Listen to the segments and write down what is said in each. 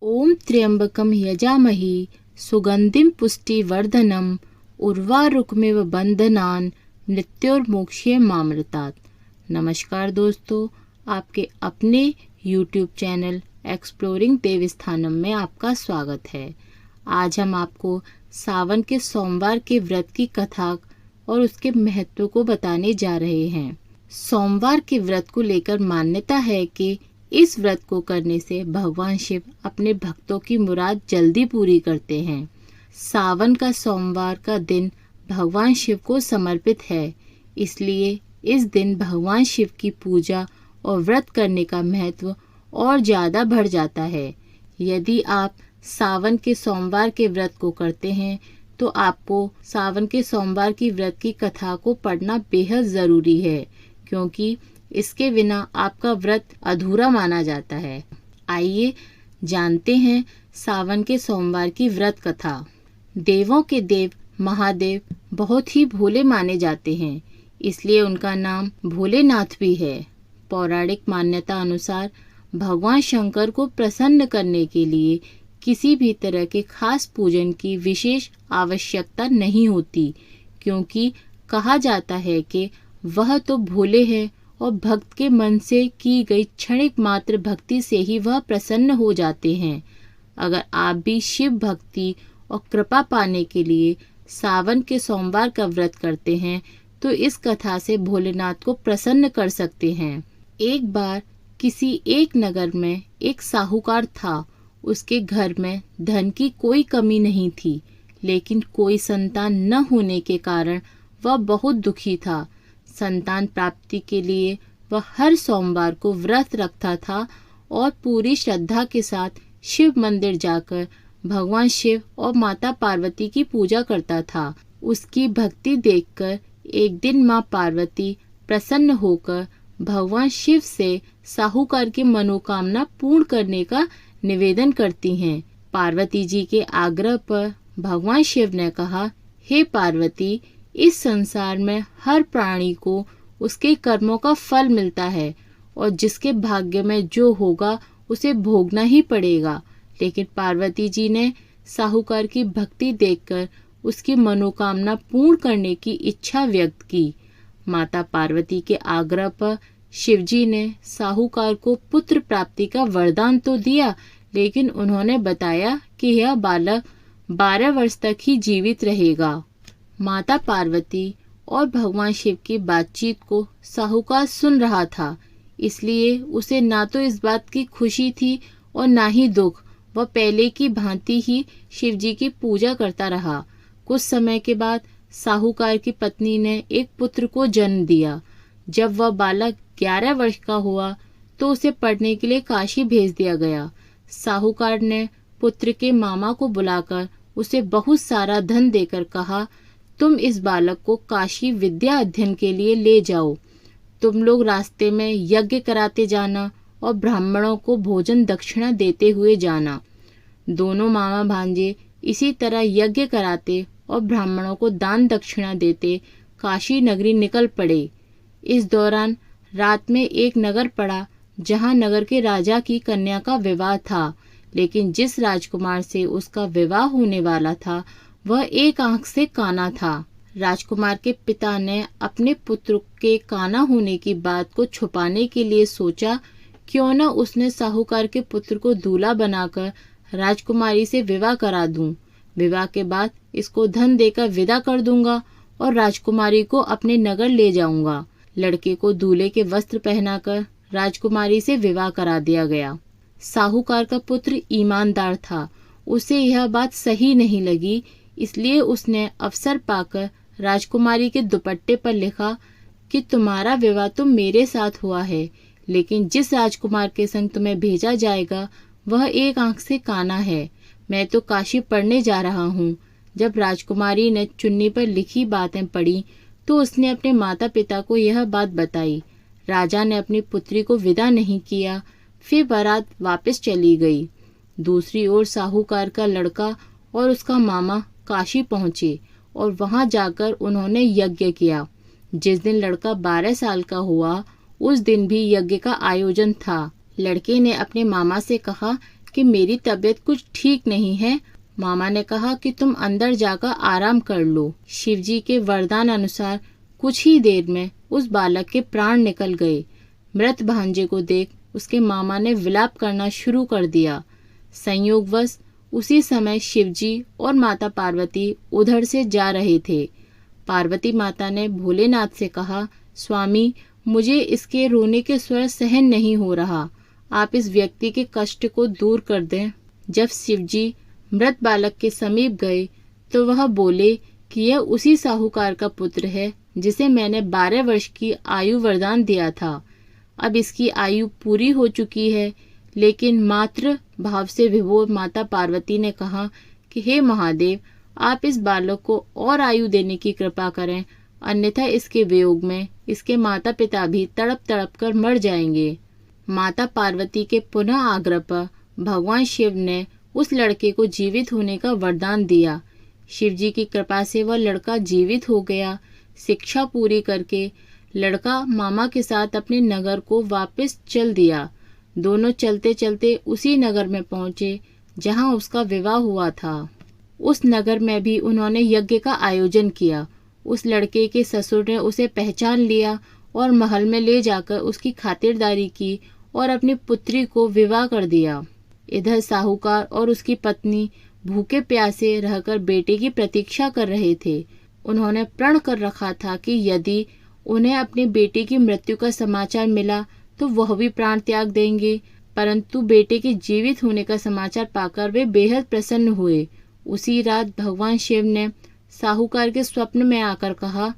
ओम त्र्यंबकम यजामहि सुगंधिम पुष्टिवर्धनम उर्वारुकमिव बंधनान मृत्योर्मोक्षे मामृतात्। नमस्कार दोस्तों, आपके अपने YouTube चैनल एक्सप्लोरिंग देवस्थानम में आपका स्वागत है। आज हम आपको सावन के सोमवार के व्रत की कथा और उसके महत्व को बताने जा रहे हैं। सोमवार के व्रत को लेकर मान्यता है कि इस व्रत को करने से भगवान शिव अपने भक्तों की मुराद जल्दी पूरी करते हैं। सावन का सोमवार का दिन भगवान शिव को समर्पित है, इसलिए इस दिन भगवान शिव की पूजा और व्रत करने का महत्व और ज़्यादा बढ़ जाता है। यदि आप सावन के सोमवार के व्रत को करते हैं तो आपको सावन के सोमवार की व्रत की कथा को पढ़ना बेहद ज़रूरी है, क्योंकि इसके बिना आपका व्रत अधूरा माना जाता है। आइए जानते हैं सावन के सोमवार की व्रत कथा। देवों के देव महादेव बहुत ही भोले माने जाते हैं, इसलिए उनका नाम भोलेनाथ भी है। पौराणिक मान्यता अनुसार भगवान शंकर को प्रसन्न करने के लिए किसी भी तरह के खास पूजन की विशेष आवश्यकता नहीं होती, क्योंकि कहा जाता है कि वह तो भोले हैं और भक्त के मन से की गई क्षणिक मात्र भक्ति से ही वह प्रसन्न हो जाते हैं। अगर आप भी शिव भक्ति और कृपा पाने के लिए सावन के सोमवार का व्रत करते हैं तो इस कथा से भोलेनाथ को प्रसन्न कर सकते हैं। एक बार किसी एक नगर में एक साहूकार था। उसके घर में धन की कोई कमी नहीं थी, लेकिन कोई संतान न होने के कारण वह बहुत दुखी था। संतान प्राप्ति के लिए वह हर सोमवार को व्रत रखता था और पूरी श्रद्धा के साथ शिव मंदिर जाकर भगवान शिव और माता पार्वती की पूजा करता था। उसकी भक्ति देखकर एक दिन माँ पार्वती प्रसन्न होकर भगवान शिव से साहूकार की मनोकामना पूर्ण करने का निवेदन करती हैं। पार्वती जी के आग्रह पर भगवान शिव ने कहा, हे पार्वती, इस संसार में हर प्राणी को उसके कर्मों का फल मिलता है और जिसके भाग्य में जो होगा उसे भोगना ही पड़ेगा। लेकिन पार्वती जी ने साहूकार की भक्ति देखकर उसकी मनोकामना पूर्ण करने की इच्छा व्यक्त की। माता पार्वती के आग्रह पर शिवजी ने साहूकार को पुत्र प्राप्ति का वरदान तो दिया, लेकिन उन्होंने बताया कि यह बालक 12 वर्ष तक ही जीवित रहेगा। माता पार्वती और भगवान शिव की बातचीत को साहूकार सुन रहा था, इसलिए उसे ना तो इस बात की खुशी थी और ना ही दुख। वह पहले की भांति ही शिवजी की पूजा करता रहा। कुछ समय के बाद साहूकार की पत्नी ने एक पुत्र को जन्म दिया। जब वह बालक 11 वर्ष का हुआ तो उसे पढ़ने के लिए काशी भेज दिया गया। साहूकार ने पुत्र के मामा को बुलाकर उसे बहुत सारा धन देकर कहा, तुम इस बालक को काशी विद्या अध्ययन के लिए ले जाओ। तुम लोग रास्ते में यज्ञ कराते जाना और ब्राह्मणों को भोजन दक्षिणा देते हुए जाना। दोनों मामा भांजे इसी तरह यज्ञ कराते और ब्राह्मणों को दान दक्षिणा देते काशी नगरी निकल पड़े। इस दौरान रात में एक नगर पड़ा जहां नगर के राजा की कन्या का विवाह था, लेकिन जिस राजकुमार से उसका विवाह होने वाला था वह एक आंख से काना था। राजकुमार के पिता ने अपने पुत्र के काना होने की बात को छुपाने के लिए सोचा, क्यों न उसने साहूकार के पुत्र को दूल्हा बनाकर राजकुमारी से विवाह करा दूं। विवाह के बाद इसको धन देकर विदा कर दूंगा और राजकुमारी को अपने नगर ले जाऊंगा। लड़के को दूल्हे के वस्त्र पहनाकर राजकुमारी से विवाह करा दिया गया। साहूकार का पुत्र ईमानदार था, उसे यह बात सही नहीं लगी, इसलिए उसने अवसर पाकर राजकुमारी के दुपट्टे पर लिखा कि तुम्हारा विवाह तो मेरे साथ हुआ है, लेकिन जिस राजकुमार के संग तुम्हें भेजा जाएगा वह एक आंख से काना है। मैं तो काशी पढ़ने जा रहा हूँ। जब राजकुमारी ने चुन्नी पर लिखी बातें पढ़ी तो उसने अपने माता पिता को यह बात बताई। राजा ने अपनी पुत्री को विदा नहीं किया, फिर बारात वापस चली गई। दूसरी ओर साहूकार का लड़का और उसका मामा काशी पहुंचे और वहां जाकर उन्होंने यज्ञ किया। जिस दिन लड़का 12 साल का हुआ उस दिन भी यज्ञ का आयोजन था। लड़के ने अपने मामा से कहा कि मेरी तबीयत कुछ ठीक नहीं है। मामा ने कहा कि तुम अंदर जाकर आराम कर लो। शिवजी के वरदान अनुसार कुछ ही देर में उस बालक के प्राण निकल गए। मृत भांजे को देख उसके मामा ने विलाप करना शुरू कर दिया। संयोगवश उसी समय शिवजी और माता पार्वती उधर से जा रहे थे। पार्वती माता ने भोलेनाथ से कहा, स्वामी, मुझे इसके रोने के स्वर सहन नहीं हो रहा, आप इस व्यक्ति के कष्ट को दूर कर दें। जब शिवजी मृत बालक के समीप गए तो वह बोले कि यह उसी साहूकार का पुत्र है जिसे मैंने 12 वर्ष की आयु वरदान दिया था। अब इसकी आयु पूरी हो चुकी है। लेकिन मातृ भाव से विभोर माता पार्वती ने कहा कि हे महादेव, आप इस बालक को और आयु देने की कृपा करें, अन्यथा इसके वियोग में इसके माता पिता भी तड़प तड़प कर मर जाएंगे। माता पार्वती के पुनः आग्रह पर भगवान शिव ने उस लड़के को जीवित होने का वरदान दिया। शिवजी की कृपा से वह लड़का जीवित हो गया। शिक्षा पूरी करके लड़का मामा के साथ अपने नगर को वापस चल दिया। दोनों चलते चलते उसी नगर में पहुंचे जहां उसका विवाह हुआ था। उस नगर में भी उन्होंने यज्ञ का आयोजन किया। उस लड़के के ससुर ने उसे पहचान लिया और महल में ले जाकर उसकी खातिरदारी की और अपनी पुत्री को विवाह कर दिया। इधर साहूकार और उसकी पत्नी भूखे प्यासे रहकर बेटे की प्रतीक्षा कर रहे थे। उन्होंने प्रण कर रखा था कि यदि उन्हें अपने बेटे की मृत्यु का समाचार मिला तो वह भी प्राण त्याग देंगे। परंतु बेटे के जीवित होने का समाचार पाकर वे बेहद प्रसन्न हुए। उसी रात भगवान शिव ने साहूकार के स्वप्न में आकर कहा,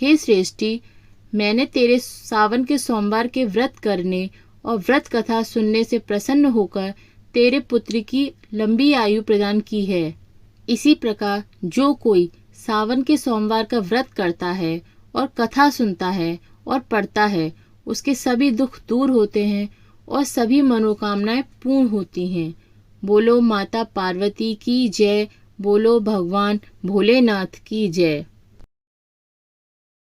हे श्रेष्ठी, मैंने तेरे सावन के सोमवार के व्रत करने और व्रत कथा सुनने से प्रसन्न होकर तेरे पुत्र की लंबी आयु प्रदान की है। इसी प्रकार जो कोई सावन के सोमवार का व्रत करता है और कथा सुनता है और पढ़ता है, उसके सभी दुख दूर होते हैं और सभी मनोकामनाएं पूर्ण होती हैं। बोलो माता पार्वती की जय। बोलो भगवान भोलेनाथ की जय।